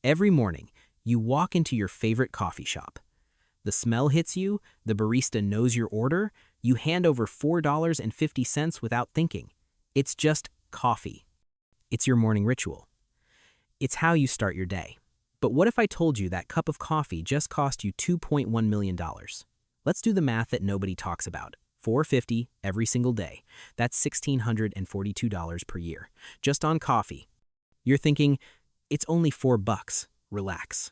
Every morning, you walk into your favorite coffee shop. The smell hits you, the barista knows your order, you hand over $4.50 without thinking. It's just coffee. It's your morning ritual. It's how you start your day. But what if I told you that cup of coffee just cost you $2.1 million? Let's do the math that nobody talks about. $4.50 every single day. That's $1,642 per year, just on coffee. You're thinking, it's only $4, relax.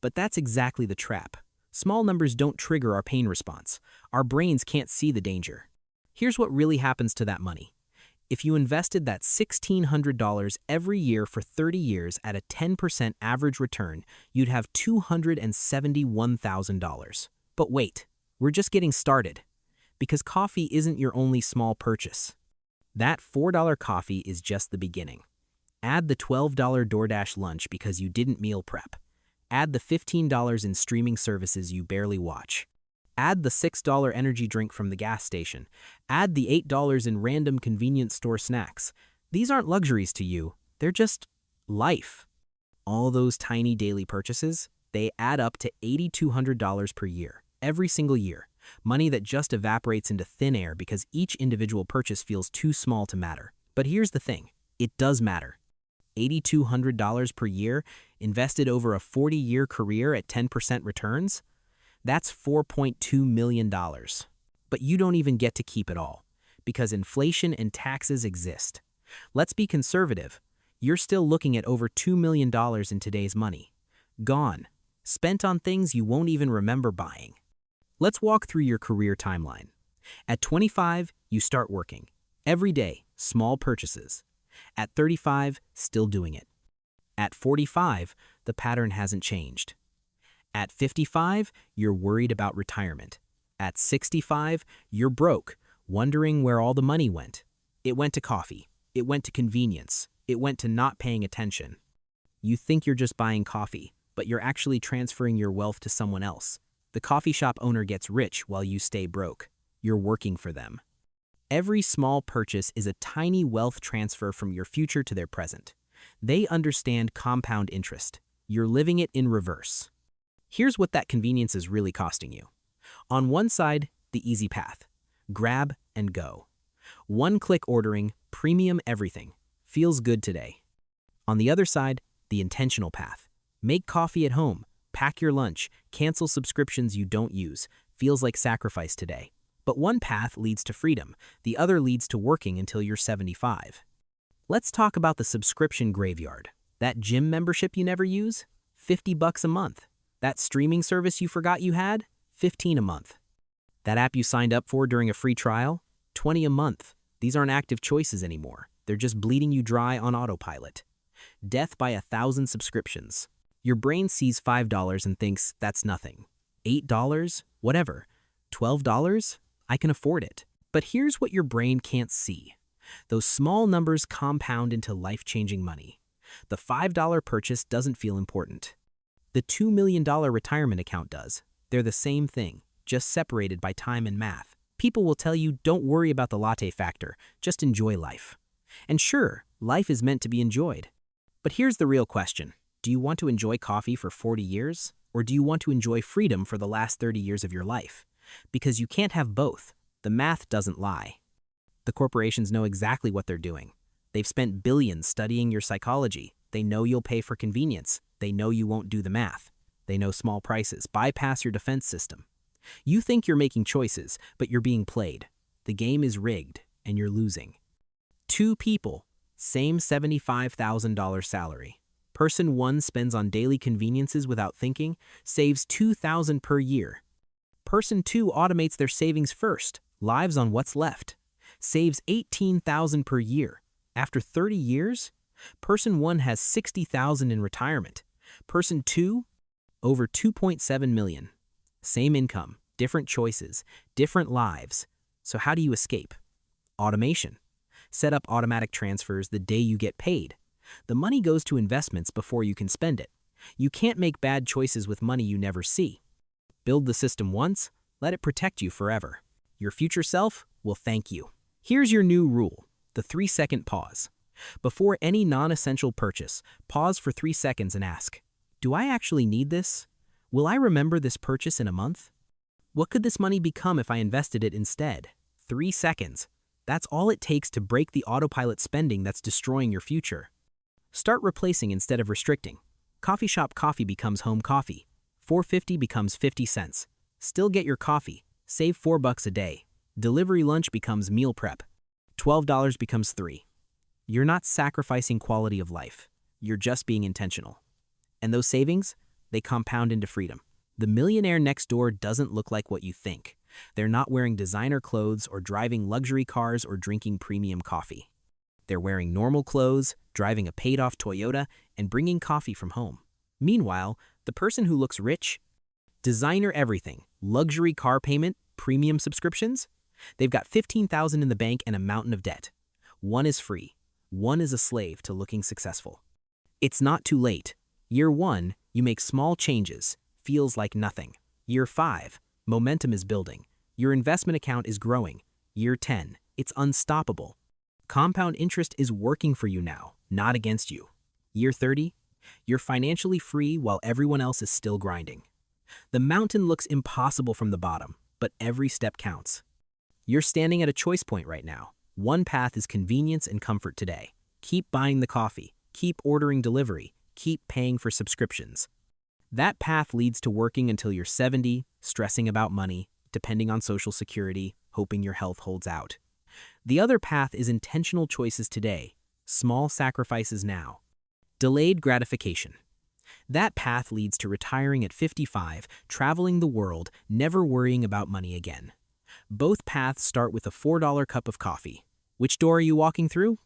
But that's exactly the trap. Small numbers don't trigger our pain response. Our brains can't see the danger. Here's what really happens to that money. If you invested that $1,600 every year for 30 years at a 10% average return, you'd have $271,000. But wait, we're just getting started. Because coffee isn't your only small purchase. That $4 coffee is just the beginning. Add the $12 DoorDash lunch because you didn't meal prep. Add the $15 in streaming services you barely watch. Add the $6 energy drink from the gas station. Add the $8 in random convenience store snacks. These aren't luxuries to you, they're just life. All those tiny daily purchases, they add up to $8,200 per year, every single year. Money that just evaporates into thin air because each individual purchase feels too small to matter. But here's the thing, it does matter. $8,200 per year, invested over a 40-year career at 10% returns? That's $4.2 million. But you don't even get to keep it all, because inflation and taxes exist. Let's be conservative. You're still looking at over $2 million in today's money. Gone. Spent on things you won't even remember buying. Let's walk through your career timeline. At 25, you start working. Every day, small purchases. At 35, still doing it. At 45, the pattern hasn't changed. At 55, you're worried about retirement. At 65, you're broke, wondering where all the money went. It went to coffee. It went to convenience. It went to not paying attention. You think you're just buying coffee, but you're actually transferring your wealth to someone else. The coffee shop owner gets rich while you stay broke. You're working for them. Every small purchase is a tiny wealth transfer from your future to their present. They understand compound interest. You're living it in reverse. Here's what that convenience is really costing you. On one side, the easy path. Grab and go. One-click ordering, premium everything. Feels good today. On the other side, the intentional path. Make coffee at home. Pack your lunch. Cancel subscriptions you don't use. Feels like sacrifice today. But one path leads to freedom. The other leads to working until you're 75. Let's talk about the subscription graveyard. That gym membership you never use? $50 a month. That streaming service you forgot you had? $15 a month. That app you signed up for during a free trial? $20 a month. These aren't active choices anymore. They're just bleeding you dry on autopilot. Death by 1,000 subscriptions. Your brain sees $5 and thinks that's nothing. $8? Whatever. $12? I can afford it. But here's what your brain can't see. Those small numbers compound into life-changing money. The $5 purchase doesn't feel important. The $2 million retirement account does. They're the same thing, just separated by time and math. People will tell you, don't worry about the latte factor, just enjoy life. And sure, life is meant to be enjoyed. But here's the real question. Do you want to enjoy coffee for 40 years? Or do you want to enjoy freedom for the last 30 years of your life? Because you can't have both. The math doesn't lie. The corporations know exactly what they're doing. They've spent billions studying your psychology. They know you'll pay for convenience. They know you won't do the math. They know small prices bypass your defense system. You think you're making choices, but you're being played. The game is rigged, and you're losing. Two people, same $75,000 salary. Person one spends on daily conveniences without thinking, saves $2,000 per year. Person two automates their savings first, lives on what's left. Saves $18,000 per year. After 30 years, person one has $60,000 in retirement. Person two, over $2.7 million. Same income, different choices, different lives. So how do you escape? Automation. Set up automatic transfers the day you get paid. The money goes to investments before you can spend it. You can't make bad choices with money you never see. Build the system once, let it protect you forever. Your future self will thank you. Here's your new rule, the 3-second pause. Before any non-essential purchase, pause for 3 seconds and ask, Do I actually need this? Will I remember this purchase in a month? What could this money become if I invested it instead? 3 seconds. That's all it takes to break the autopilot spending that's destroying your future. Start replacing instead of restricting. Coffee shop coffee becomes home coffee. 4.50 becomes 50 cents. Still get your coffee. Save $4 a day. Delivery lunch becomes meal prep. $12 becomes 3. You're not sacrificing quality of life. You're just being intentional. And those savings, they compound into freedom. The millionaire next door doesn't look like what you think. They're not wearing designer clothes or driving luxury cars or drinking premium coffee. They're wearing normal clothes, driving a paid-off Toyota, and bringing coffee from home. Meanwhile, the person who looks rich, designer everything, luxury car payment, premium subscriptions, they've got $15,000 in the bank and a mountain of debt. One is free. One is a slave to looking successful. It's not too late. Year 1, you make small changes. Feels like nothing. Year 5, momentum is building. Your investment account is growing. Year 10, it's unstoppable. Compound interest is working for you now, not against you. Year 30, you're financially free while everyone else is still grinding. The mountain looks impossible from the bottom, but every step counts. You're standing at a choice point right now. One path is convenience and comfort today. Keep buying the coffee, keep ordering delivery, keep paying for subscriptions. That path leads to working until you're 70, stressing about money, depending on Social Security, hoping your health holds out. The other path is intentional choices today, small sacrifices now. Delayed gratification. That path leads to retiring at 55, traveling the world, never worrying about money again. Both paths start with a $4 cup of coffee. Which door are you walking through?